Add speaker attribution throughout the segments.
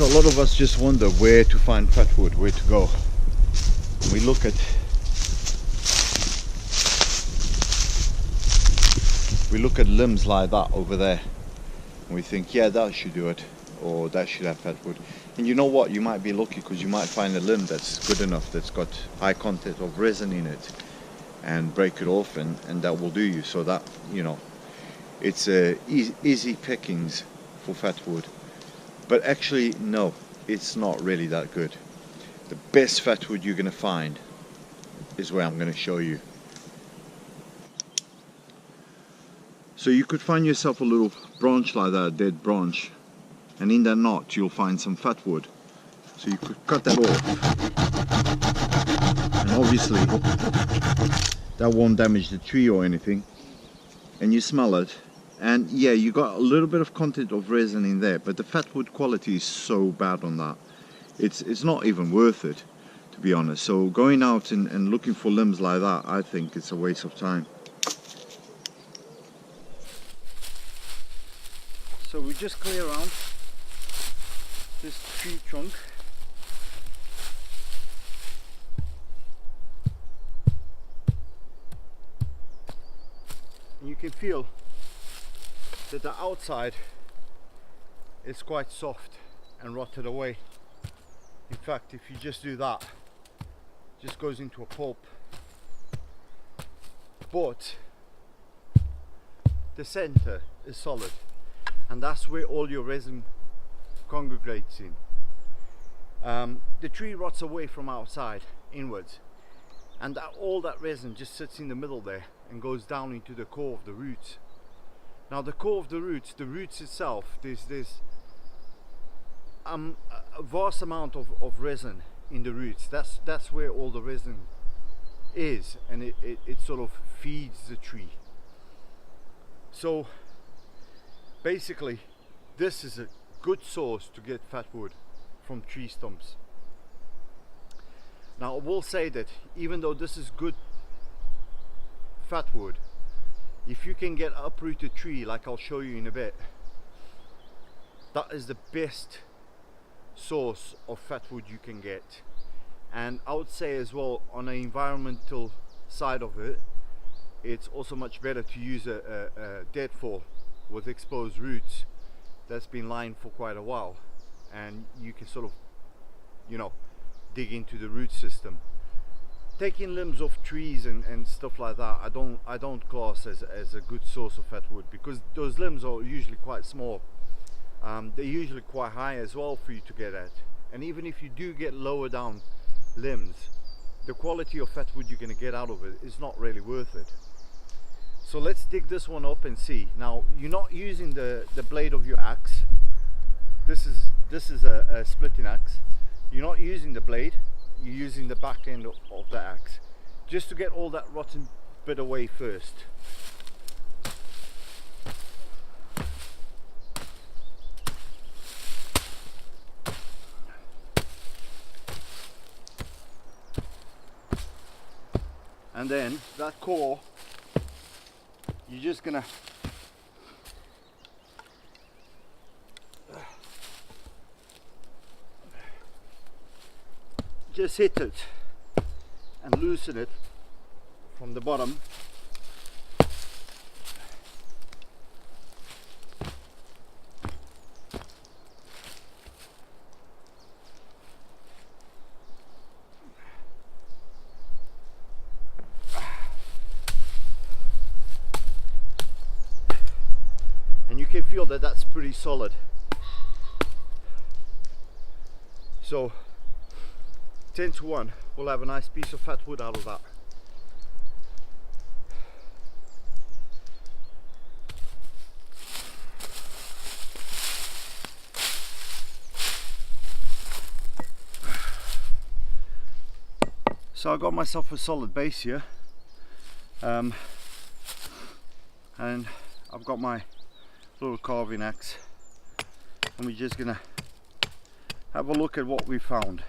Speaker 1: a lot of us just wonder where to find fatwood, where to go. We look at limbs like that over there and we think, yeah, that should do it, or that should have fatwood. And you know what, you might be lucky because you might find a limb that's good enough, that's got high content of resin in it, and break it off, and that will do you. So that, you know, it's easy pickings for fatwood. But actually, no, it's not really that good. The best fatwood you're going to find is where I'm going to show you. So you could find yourself a little branch like that, a dead branch, and in that knot you'll find some fatwood. So you could cut that off, and obviously that won't damage the tree or anything, and you smell it, and yeah, you got a little bit of content of resin in there, but the fatwood quality is so bad on that, it's not even worth it, to be honest. So going out and looking for limbs like that, I think it's a waste of time. So we just clear around this tree trunk. And you can feel that the outside is quite soft and rotted away. In fact, if you just do that, it just goes into a pulp. But the center is solid, and that's where all your resin congregates in. The tree rots away from outside inwards, and all that resin just sits in the middle there and goes down into the core of the roots. Now the core of the roots itself, there's a vast amount of resin in the roots. That's where all the resin is, and it sort of feeds the tree. So basically, this is a good source to get fatwood from tree stumps. Now I will say that even though this is good fatwood, if you can get uprooted tree, like I'll show you in a bit, that is the best source of fatwood you can get. And I would say as well, on the environmental side of it, it's also much better to use a deadfall with exposed roots that's been lying for quite a while, and you can sort of, you know, dig into the root system. Taking limbs off trees and stuff like that, I don't class as a good source of fatwood, because those limbs are usually quite small. They're usually quite high as well for you to get at, and even if you do get lower down limbs, the quality of fatwood you're going to get out of it is not really worth it. So let's dig this one up and see. Now you're not using the blade of your axe. This is a splitting axe. You're not using the blade, you're using the back end of the axe, just to get all that rotten bit away first. And then that core, you're just gonna just hit it and loosen it from the bottom. And you can feel that that's pretty solid. So 10 to 1, we'll have a nice piece of fatwood out of that. So I got myself a solid base here, and I've got my little carving axe, and we're just gonna have a look at what we found.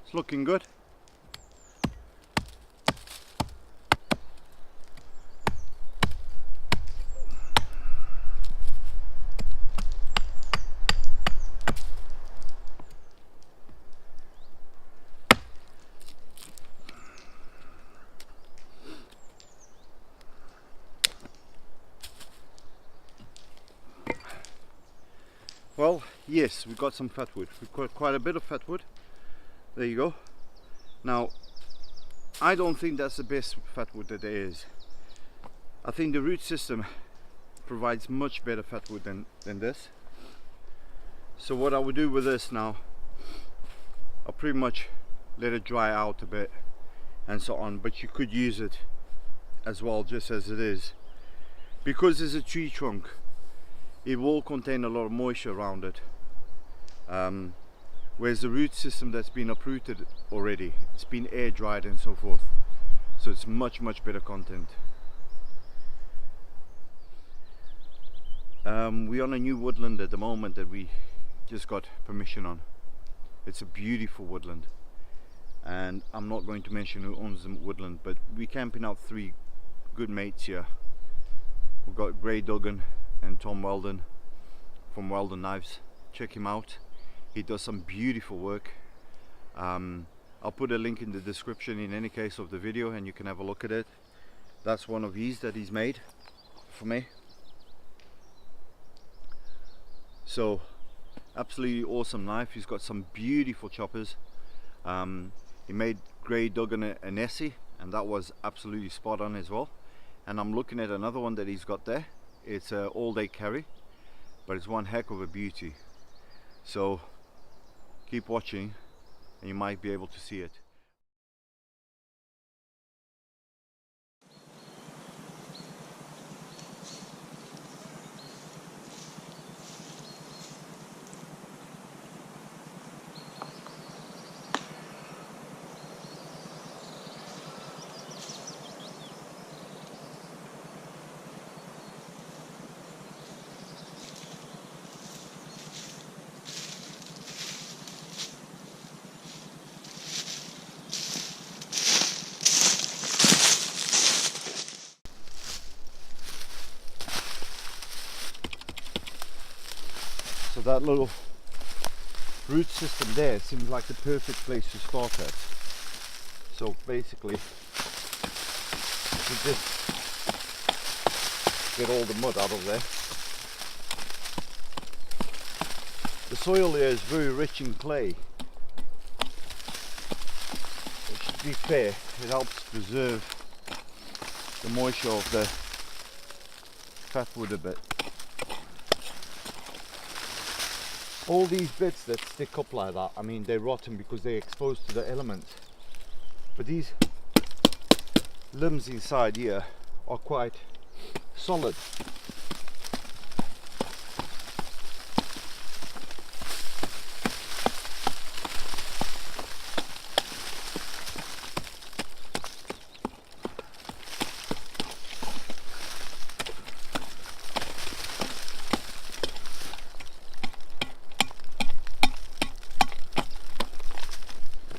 Speaker 1: It's looking good. Well, yes, we've got some fatwood. We've got quite a bit of fatwood. There you go. Now, I don't think that's the best fatwood that there is. I think the root system provides much better fatwood than this. So what I would do with this now, I'll pretty much let it dry out a bit and so on, but you could use it as well just as it is. Because it's a tree trunk, it will contain a lot of moisture around it, whereas the root system that's been uprooted already, it's been air dried and so forth, so it's much better content. We're on a new woodland at the moment that we just got permission on. It's a beautiful woodland, and I'm not going to mention who owns the woodland, but we're camping out 3 good mates here. We've got Gray Duggan and Tom Weldon from Weldon Knives. Check him out, he does some beautiful work. I'll put a link in the description in any case of the video, and you can have a look at it. That's one of these that he's made for me. So absolutely awesome knife. He's got some beautiful choppers. He made Gray Duggan an Essie, and that was absolutely spot on as well. And I'm looking at another one that he's got there. It's an all-day carry, but it's one heck of a beauty. So keep watching and you might be able to see it. So that little root system there seems like the perfect place to start at. So basically, you just get all the mud out of there. The soil here is very rich in clay, which, to be fair, it helps preserve the moisture of the fatwood a bit. All these bits that stick up like that, I mean, they're rotten because they're exposed to the elements. But these limbs inside here are quite solid.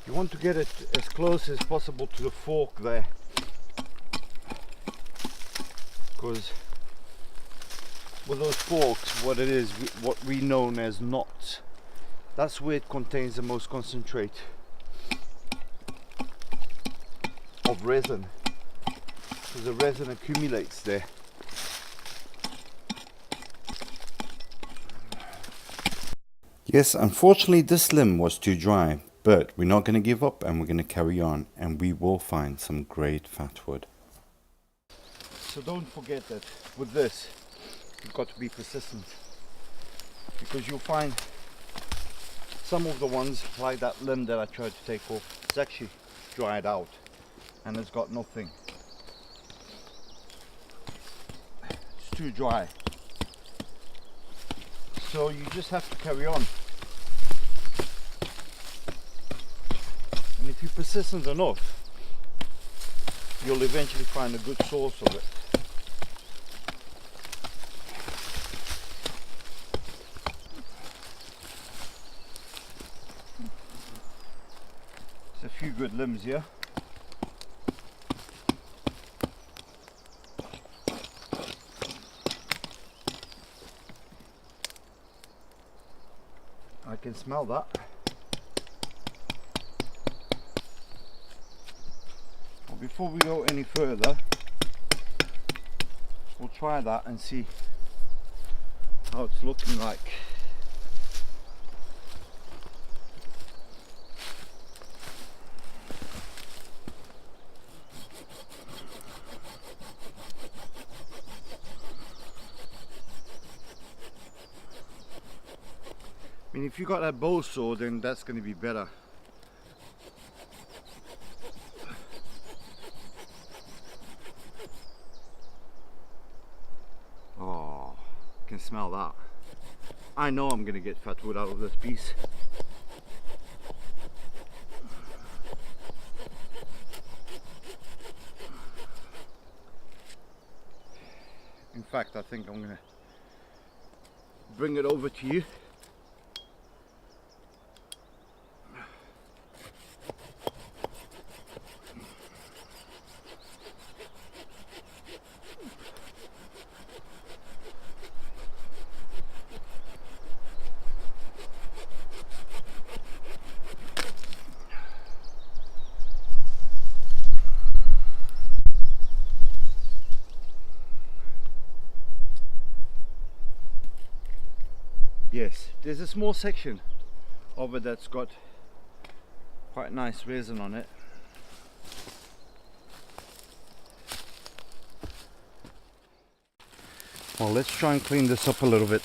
Speaker 1: You want to get it as close as possible to the fork there, because with those forks, what it is, what we know as knots, that's where it contains the most concentrate of resin, because the resin accumulates there. Yes, unfortunately this limb was too dry. But we're not going to give up, and we're going to carry on, and we will find some great fatwood. So don't forget that with this, you've got to be persistent, because you'll find some of the ones, like that limb that I tried to take off, it's actually dried out and it's got nothing. It's too dry. So you just have to carry on. And if you're persistent enough, you'll eventually find a good source of it. few good limbs here. I can smell that. Well, before we go any further, we'll try that and see how it's looking like. I mean, if you got that bow saw, then that's going to be better. Oh, I can smell that. I know I'm going to get fatwood out of this piece. In fact, I think I'm going to bring it over to you. Yes, there's a small section of it that's got quite nice resin on it. Well, let's try and clean this up a little bit.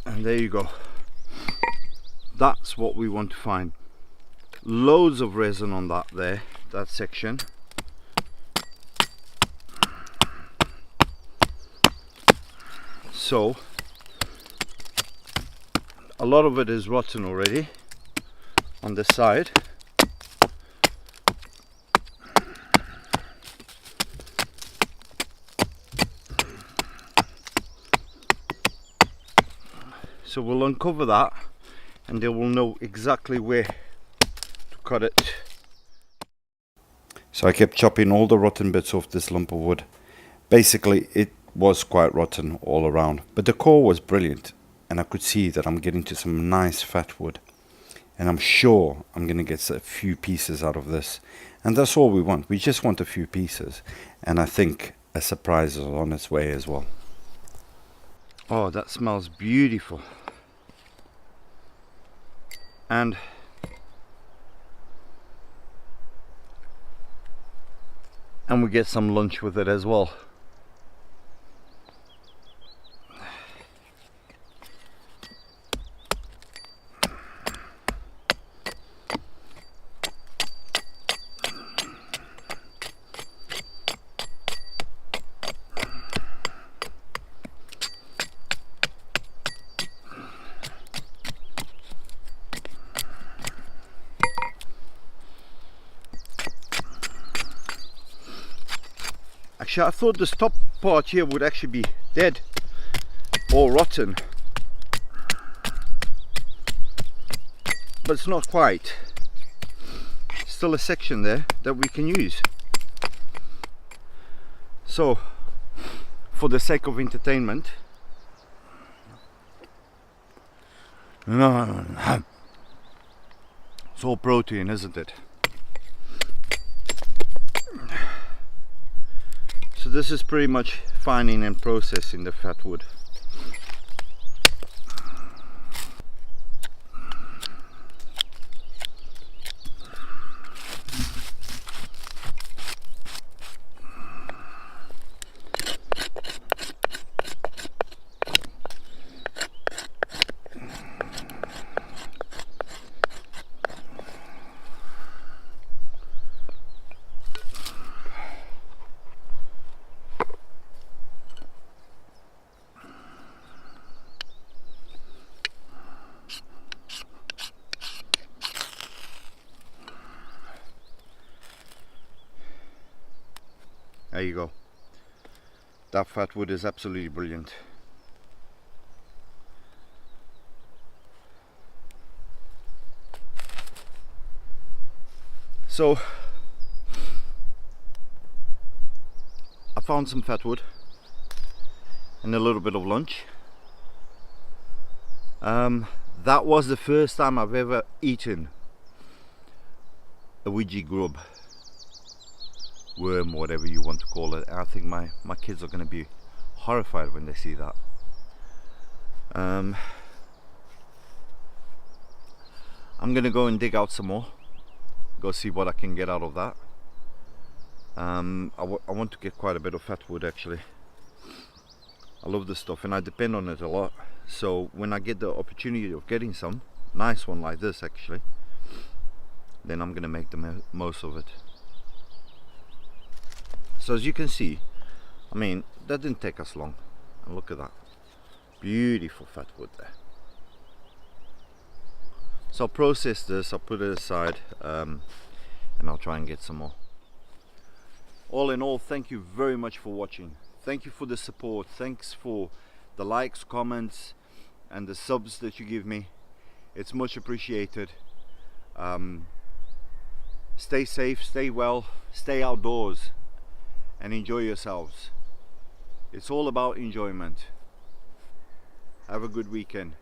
Speaker 1: And there you go. That's what we want to find. Loads of resin on that section. So a lot of it is rotten already on this side. So we'll uncover that and they will know exactly where to cut it. So I kept chopping all the rotten bits off this lump of wood. Basically it was quite rotten all around, but the core was brilliant and I could see that I'm getting to some nice fat wood, and I'm sure I'm going to get a few pieces out of this, and that's all we want. We just want a few pieces, and I think a surprise is on its way as well. Oh, that smells beautiful. And we get some lunch with it as well. Actually, I thought this top part here would actually be dead or rotten, but it's not quite. Still a section there that we can use. So, for the sake of entertainment, it's all protein, isn't it? So this is pretty much fining and processing the fat wood. There you go. That fat wood is absolutely brilliant. So I found some fatwood and a little bit of lunch. That was the first time I've ever eaten a Ouija grub, worm, whatever you want to call it. I think my kids are going to be horrified when they see that. I'm going to go and dig out some more, go see what I can get out of that. I want to get quite a bit of fatwood actually. I love this stuff and I depend on it a lot. So when I get the opportunity of getting some nice one like this actually, then I'm gonna make the most of it. So as you can see, I mean, that didn't take us long. And look at that, beautiful fatwood there. So I'll process this, I'll put it aside, and I'll try and get some more. All in all, thank you very much for watching. Thank you for the support. Thanks for the likes, comments, and the subs that you give me. It's much appreciated. Stay safe, stay well, stay outdoors, and enjoy yourselves. It's all about enjoyment. Have a good weekend.